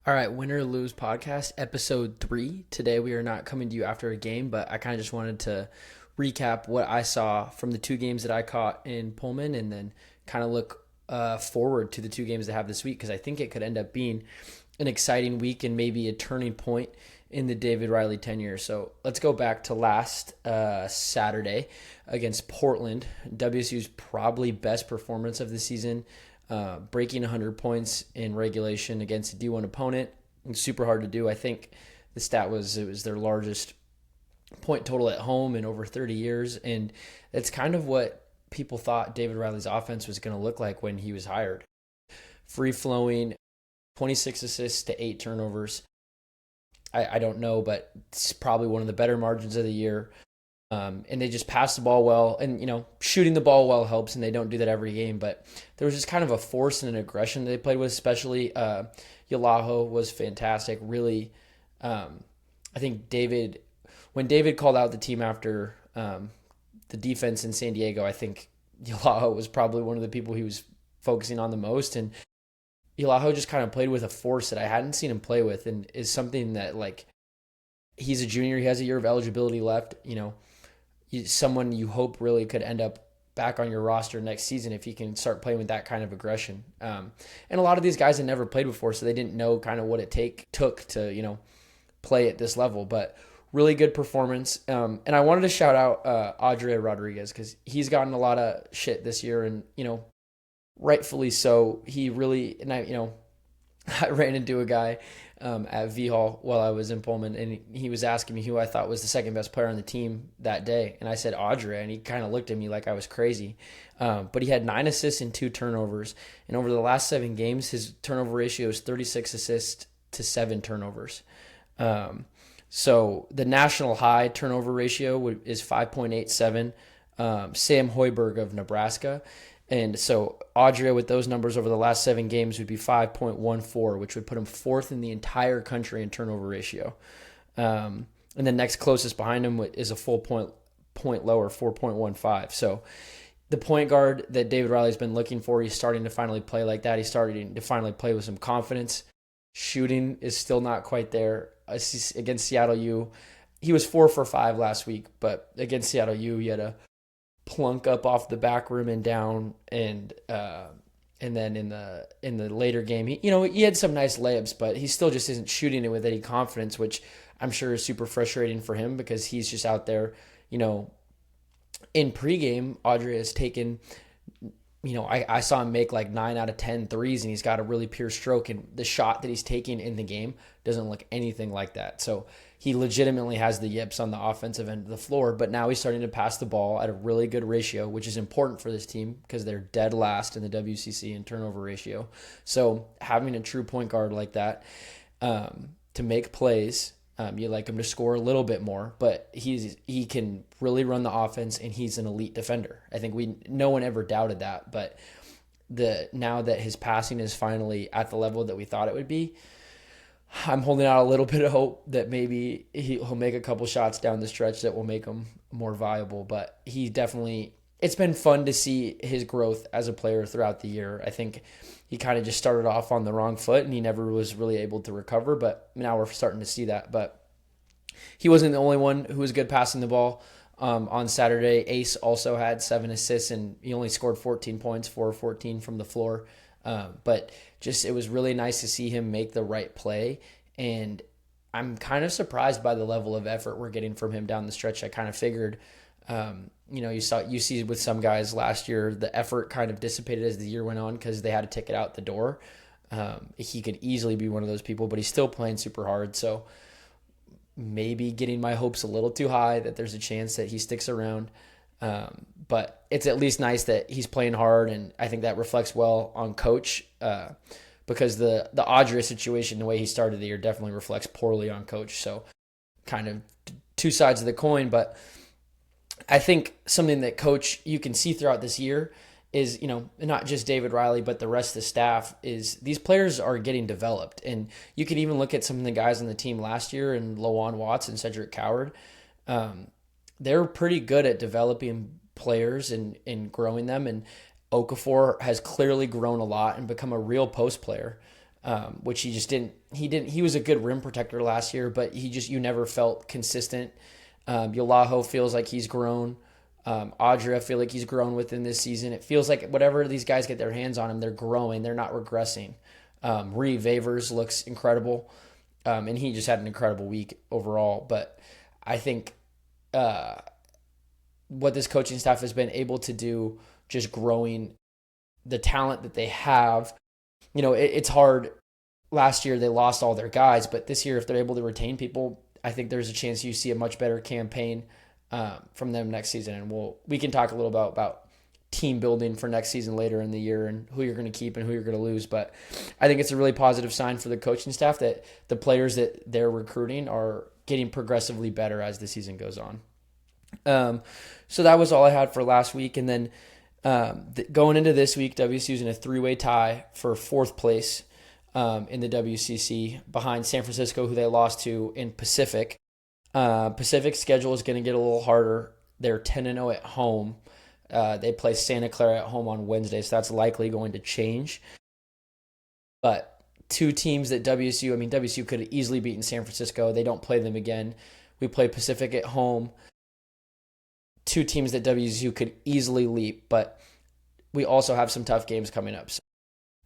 All right, Win or Lose podcast, episode 3. Today we are not coming to you after a game, but I kind of just wanted to recap what I saw from the two games that I caught in Pullman and then kind of look forward to the two games they have this week because I think it could end up being an exciting week and maybe a turning point in the David Riley tenure. So let's go back to last Saturday against Portland. WSU's probably best performance of the season. Breaking 100 points in regulation against a D1 opponent. It's super hard to do. I think the stat was it was their largest point total at home in over 30 years, and that's kind of what people thought David Riley's offense was going to look like when he was hired. Free-flowing, 26 assists to 8 turnovers. I don't know, but it's probably one of the better margins of the year. And they just pass the ball well, and shooting the ball well helps, and they don't do that every game. But there was just kind of a force and an aggression they played with, especially Yalaho was fantastic. Really, I think when David called out the team after the defense in San Diego, I think Yalaho was probably one of the people he was focusing on the most, and Yalaho just kind of played with a force that I hadn't seen him play with, and is something that he's a junior, he has a year of eligibility left, someone you hope really could end up back on your roster next season if he can start playing with that kind of aggression. And a lot of these guys had never played before, so they didn't know kind of what it took to, play at this level. But really good performance. And I wanted to shout out Adria Rodriguez because he's gotten a lot of shit this year, and, rightfully so. He really, and I ran into a guy at V Hall while I was in Pullman, and he was asking me who I thought was the second best player on the team that day, and I said Audrey, and he kind of looked at me like I was crazy. But he had 9 assists and 2 turnovers, and over the last 7 games, his turnover ratio is 36 assists to 7 turnovers. So the national high turnover ratio is 5.87. Sam Hoiberg of Nebraska. And so Audrey, with those numbers over the last 7 games, would be 5.14, which would put him 4th in the entire country in turnover ratio. And the next closest behind him is a full point lower, 4.15. So the point guard that David Riley's been looking for, he's starting to finally play like that. He's starting to finally play with some confidence. Shooting is still not quite there. Against Seattle U, he was 4 for 5 last week, but against Seattle U, he had a plunk up off the back rim and down, and then in the later game, he had some nice layups, but he still just isn't shooting it with any confidence, which I'm sure is super frustrating for him because he's just out there. In pregame, Audrey has taken. I saw him make like 9 out of 10 threes, and he's got a really pure stroke, and the shot that he's taking in the game doesn't look anything like that. So he legitimately has the yips on the offensive end of the floor, but now he's starting to pass the ball at a really good ratio, which is important for this team because they're dead last in the WCC in turnover ratio. So having a true point guard like that to make plays, you like him to score a little bit more, but he can really run the offense, and he's an elite defender. I think no one ever doubted that, but now that his passing is finally at the level that we thought it would be, I'm holding out a little bit of hope that maybe he'll make a couple shots down the stretch that will make him more viable. But it's been fun to see his growth as a player throughout the year. I think he kind of just started off on the wrong foot, and he never was really able to recover, but now we're starting to see that. But he wasn't the only one who was good passing the ball. On Saturday, Ace also had 7 assists, and he only scored 14 points, 4 of 14 from the floor. But it was really nice to see him make the right play, and I'm kind of surprised by the level of effort we're getting from him down the stretch. I kind of figured, you see with some guys last year, the effort kind of dissipated as the year went on because they had a ticket out the door. He could easily be one of those people, but he's still playing super hard. So maybe getting my hopes a little too high that there's a chance that he sticks around. But it's at least nice that he's playing hard, and I think that reflects well on coach because the Audrey situation, the way he started the year, definitely reflects poorly on coach. So kind of 2 sides of the coin, but I think something that coach you can see throughout this year is, not just David Riley, but the rest of the staff, is these players are getting developed. And you can even look at some of the guys on the team last year, and Lawan Watts and Cedric Coward. They're pretty good at developing players and growing them. And Okafor has clearly grown a lot and become a real post player. which he just didn't. He was a good rim protector last year, but you never felt consistent. Yolaho feels like he's grown. Audrey, I feel like he's grown within this season. It feels like whatever these guys get their hands on him, they're growing. They're not regressing. Reeve Vavers looks incredible, and he just had an incredible week overall. But I think what this coaching staff has been able to do, just growing the talent that they have, it's hard. Last year they lost all their guys, but this year if they're able to retain people, I think there's a chance you see a much better campaign from them next season. And we can talk a little about team building for next season later in the year and who you're going to keep and who you're going to lose. But I think it's a really positive sign for the coaching staff that the players that they're recruiting are getting progressively better as the season goes on. So that was all I had for last week. And then going into this week, WSU's in a 3-way tie for 4th place in the WCC behind San Francisco, who they lost to in Pacific. Pacific's schedule is going to get a little harder. They're 10-0 at home. They play Santa Clara at home on Wednesday, so that's likely going to change. But two teams that WSU could have easily beaten San Francisco. They don't play them again. We play Pacific at home. Two teams that WSU could easily leap, but we also have some tough games coming up. So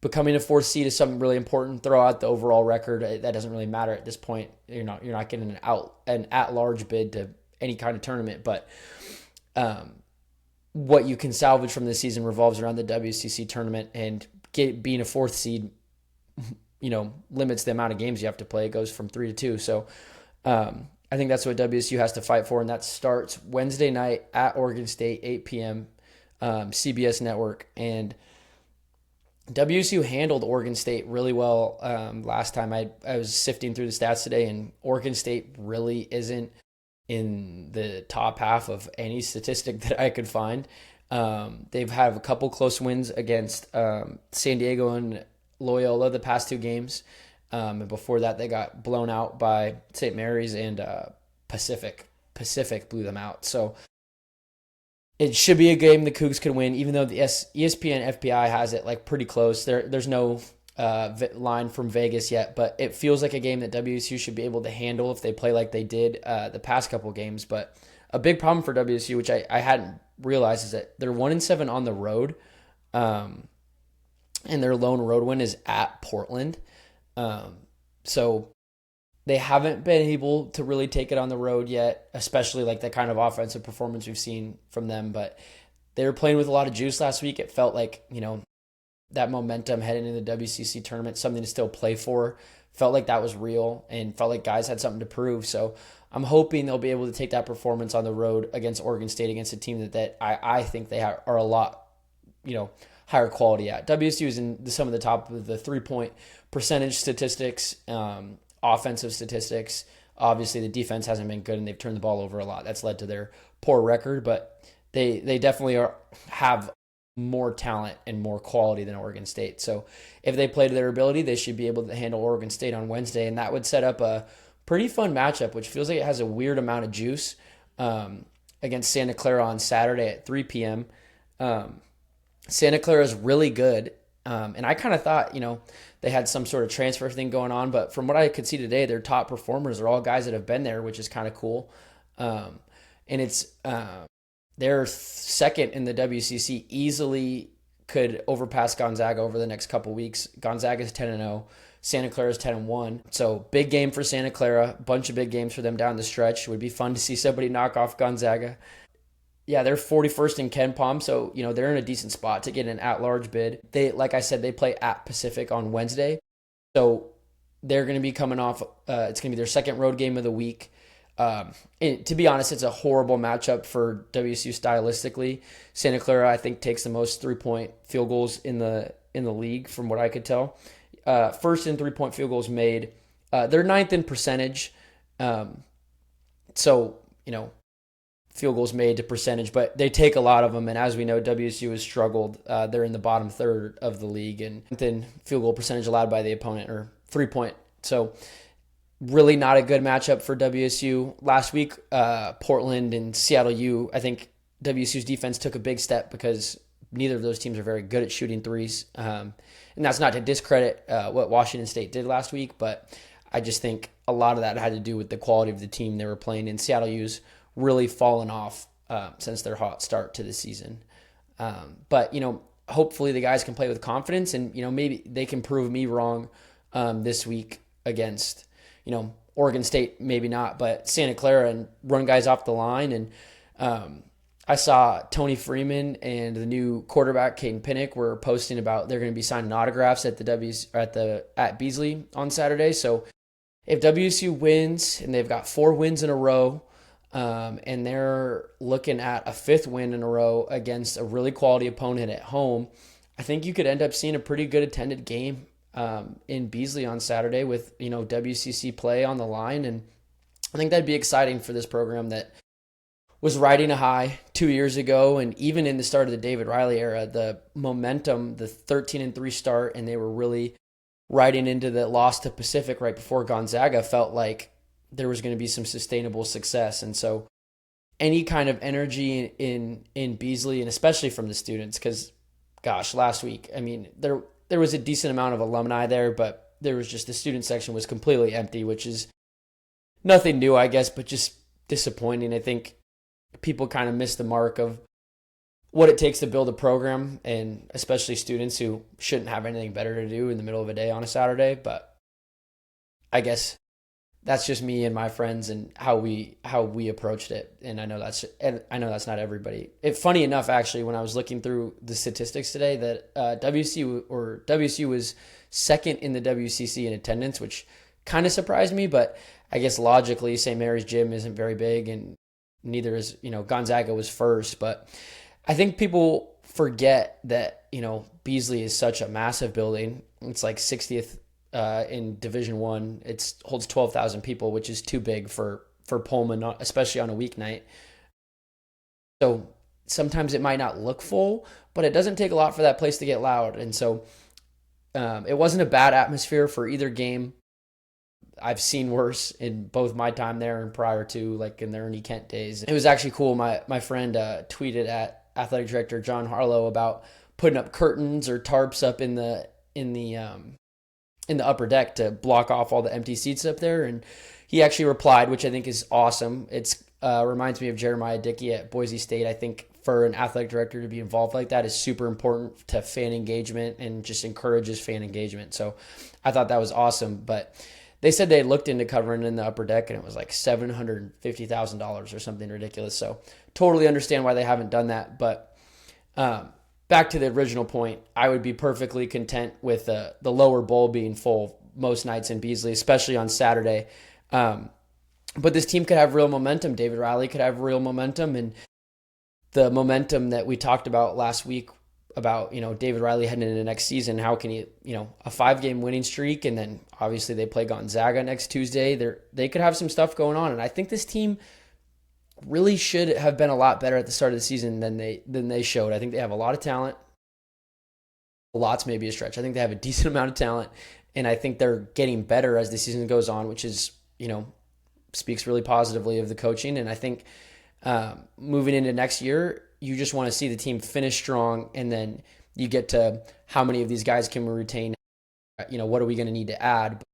becoming a 4th seed is something really important. Throw out the overall record. That doesn't really matter at this point. You're not getting an at-large bid to any kind of tournament, but what you can salvage from this season revolves around the WCC tournament, and being a 4th seed, limits the amount of games you have to play. It goes from 3 to 2. So I think that's what WSU has to fight for, and that starts Wednesday night at Oregon State, 8 p.m., CBS Network. And WSU handled Oregon State really well last time. I was sifting through the stats today, and Oregon State really isn't in the top half of any statistic that I could find. They've had a couple close wins against San Diego and Loyola the past 2 games. And before that, they got blown out by St. Mary's and Pacific. Pacific blew them out. So it should be a game the Cougs could win, even though the ESPN FPI has it like pretty close. There's no line from Vegas yet, but it feels like a game that WSU should be able to handle if they play like they did the past couple games. But a big problem for WSU, which I hadn't realized, is that they're 1-7 on the road, and their lone road win is at Portland. So they haven't been able to really take it on the road yet, especially like the kind of offensive performance we've seen from them. But they were playing with a lot of juice last week. It felt like, that momentum heading into the WCC tournament, something to still play for. Felt like that was real and felt like guys had something to prove. So I'm hoping they'll be able to take that performance on the road against Oregon State, against a team that I think they are a lot, higher quality at. WSU is in some of the top of the 3-point percentage statistics, offensive statistics. Obviously, the defense hasn't been good, and they've turned the ball over a lot. That's led to their poor record, but they definitely have more talent and more quality than Oregon State. So if they play to their ability, they should be able to handle Oregon State on Wednesday, and that would set up a pretty fun matchup, which feels like it has a weird amount of juice, against Santa Clara on Saturday at 3 p.m. Santa Clara is really good, and I kind of thought, they had some sort of transfer thing going on, but from what I could see today, their top performers are all guys that have been there, which is kind of cool. And it's they're second in the WCC, easily could overpass Gonzaga over the next couple weeks. Gonzaga's 10-0, Santa Clara's 10-1. So big game for Santa Clara, bunch of big games for them down the stretch. It would be fun to see somebody knock off Gonzaga. Yeah, they're 41st in Ken Palm, so they're in a decent spot to get an at-large bid. They, like I said, they play at Pacific on Wednesday, so they're going to be coming off. It's going to be their second road game of the week. And to be honest, it's a horrible matchup for WSU stylistically. Santa Clara, I think, takes the most 3-point field goals in the league, from what I could tell. First in 3-point field goals made. They're 9th in percentage. So field goals made to percentage, but they take a lot of them. And as we know, WSU has struggled. They're in the bottom third of the league, and then field goal percentage allowed by the opponent, or 3-point. So really not a good matchup for WSU. Last week, Portland and Seattle U, I think WSU's defense took a big step because neither of those teams are very good at shooting threes. And that's not to discredit what Washington State did last week, but I just think a lot of that had to do with the quality of the team they were playing. And Seattle U's really fallen off since their hot start to the season. But, hopefully the guys can play with confidence, and, maybe they can prove me wrong this week against, Oregon State, maybe not, but Santa Clara, and run guys off the line. And I saw Tony Freeman and the new quarterback Caden Pinnock were posting about they're going to be signing autographs at Beasley on Saturday. So if WSU wins, and they've got 4 wins in a row, and they're looking at a 5th win in a row against a really quality opponent at home, I think you could end up seeing a pretty good attended game in Beasley on Saturday with, WCC play on the line. And I think that'd be exciting for this program that was riding a high 2 years ago. And even in the start of the David Riley era, the momentum, the 13-3 start, and they were really riding into the loss to Pacific right before Gonzaga, felt like there was going to be some sustainable success. And so any kind of energy in Beasley, and especially from the students, because gosh, last week, I mean, there was a decent amount of alumni there, but there was just, the student section was completely empty, which is nothing new, I guess, but just disappointing. I think people kind of missed the mark of what it takes to build a program, and especially students who shouldn't have anything better to do in the middle of a day on a Saturday. But I guess that's just me and my friends and how we approached it. And I know that's not everybody. Funny enough, actually, when I was looking through the statistics today, that WSU was second in the WCC in attendance, which kind of surprised me. But I guess logically, St. Mary's Gym isn't very big, and neither is, Gonzaga was first. But I think people forget that, Beasley is such a massive building. It's like 60th in Division I. It holds 12,000 people, which is too big for Pullman, especially on a weeknight. So sometimes it might not look full, but it doesn't take a lot for that place to get loud. And so it wasn't a bad atmosphere for either game. I've seen worse in both my time there and prior to, like in the Ernie Kent days. It was actually cool. My friend tweeted at athletic director John Harlow about putting up curtains or tarps up in the upper deck to block off all the empty seats up there. And he actually replied, which I think is awesome. It's reminds me of Jeremiah Dickey at Boise State. I think for an athletic director to be involved like that is super important to fan engagement and just encourages fan engagement. So I thought that was awesome. But they said they looked into covering in the upper deck, and it was like $750,000 or something ridiculous. So totally understand why they haven't done that. But back to the original point, I would be perfectly content with the lower bowl being full most nights in Beasley, especially on Saturday. But this team could have real momentum. David Riley could have real momentum, and the momentum that we talked about last week about, David Riley heading into next season. How can he, a 5-game winning streak, and then obviously they play Gonzaga next Tuesday. They could have some stuff going on, and I think this team really should have been a lot better at the start of the season than they showed. I think they have a lot of talent. Lots maybe a stretch. I think they have a decent amount of talent, and I think they're getting better as the season goes on, which is, speaks really positively of the coaching. And I think moving into next year, you just want to see the team finish strong, and then you get to how many of these guys can we retain? What are we going to need to add? But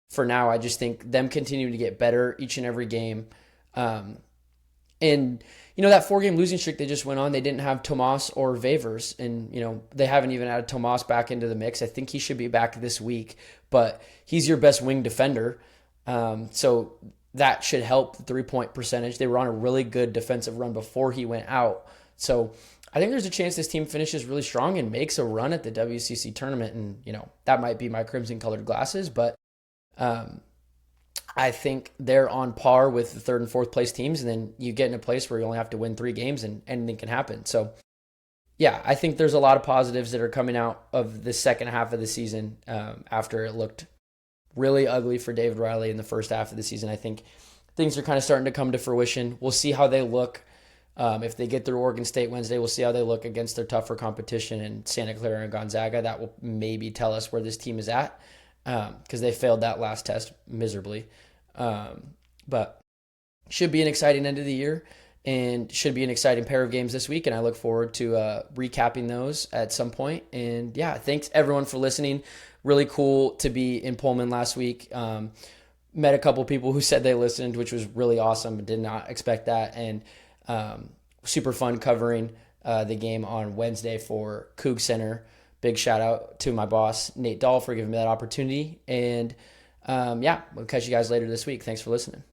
for now, I just think them continuing to get better each and every game. And, that 4-game losing streak they just went on, they didn't have Tomas or Vavers. And, they haven't even added Tomas back into the mix. I think he should be back this week, but he's your best wing defender. So that should help the 3-point percentage. They were on a really good defensive run before he went out. So I think there's a chance this team finishes really strong and makes a run at the WCC tournament. And, that might be my crimson colored glasses, but I think they're on par with the 3rd and 4th place teams. And then you get in a place where you only have to win 3 games and anything can happen. So yeah, I think there's a lot of positives that are coming out of the second half of the season after it looked really ugly for David Riley in the first half of the season. I think things are kind of starting to come to fruition. We'll see how they look. If they get through Oregon State Wednesday, we'll see how they look against their tougher competition in Santa Clara and Gonzaga. That will maybe tell us where this team is at, because they failed that last test miserably. But should be an exciting end of the year. and should be an exciting pair of games this week. And I look forward to recapping those at some point. And yeah, thanks everyone for listening. Really cool to be in Pullman last week. Met a couple people who said they listened, which was really awesome. Did not expect that. And super fun covering the game on Wednesday for Coug Center. Big shout out to my boss, Nate Dahl, for giving me that opportunity. And yeah, we'll catch you guys later this week. Thanks for listening.